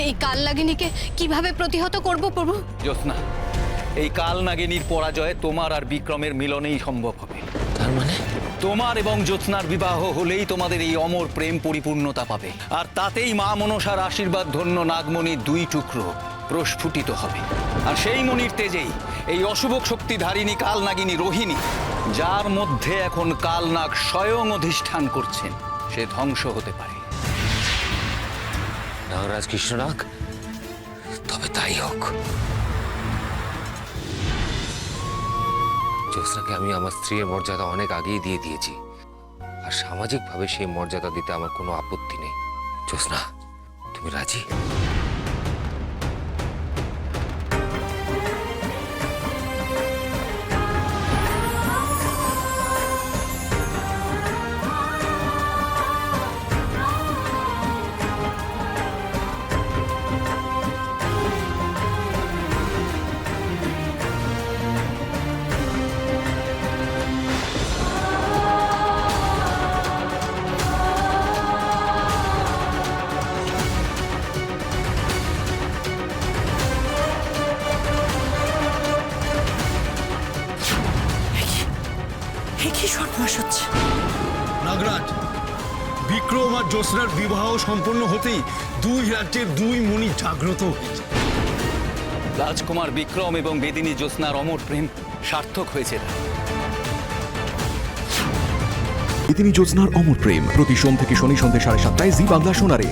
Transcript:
এই কাল নাগিনীকে কিভাবে প্রতিহত করব প্রভু? জ্যোৎস্না, এই কাল নাগিনীর পরাজয় তোমার আর বিক্রমের মিলনেই সম্ভব হবে। তার মানে তোমার এবং জ্যোৎস্নার বিবাহ হলেই তোমাদের এই অমর প্রেম পরিপূর্ণতা পাবে, আর তাতেই মা মনসার আশীর্বাদ ধন্য নাগমণির 2 টুকরো প্রস্ফুটিত হবে। আর সেই মণির তেজেই এই অশুভ শক্তিধারিণী কাল নাগিনী রোহিণী, যার মধ্যে এখন কালনাগ স্বয়ং অধিষ্ঠান করছেন, সে ধ্বংস হতে পারে। নাগরাজ কৃষ্ণনাগ, তবে তাই হোক। জ্যোৎস্নাকে আমি আমার স্ত্রীর মর্যাদা অনেক আগেই দিয়ে দিয়েছি, আর সামাজিকভাবে সেই মর্যাদা দিতে আমার কোনো আপত্তি নেই। জ্যোৎস্না, তুমি রাজি? কি সর্বনাশ হচ্ছে? নাগরাজ, বিক্রম আর জ্যোৎস্নার বিবাহ সম্পন্ন হতেই 2 রাজ্যের 2 মুনি জাগ্রত হয়েছে। রাজকুমার বিক্রম এবং বেদিনী জ্যোৎস্নার অমর প্রেম সার্থক হয়েছে। বেদিনী জ্যোৎস্নার অমর প্রেম প্রতি সোম থেকে শনি সন্ধ্যে 7:30টায় জি বাংলা সোনারে।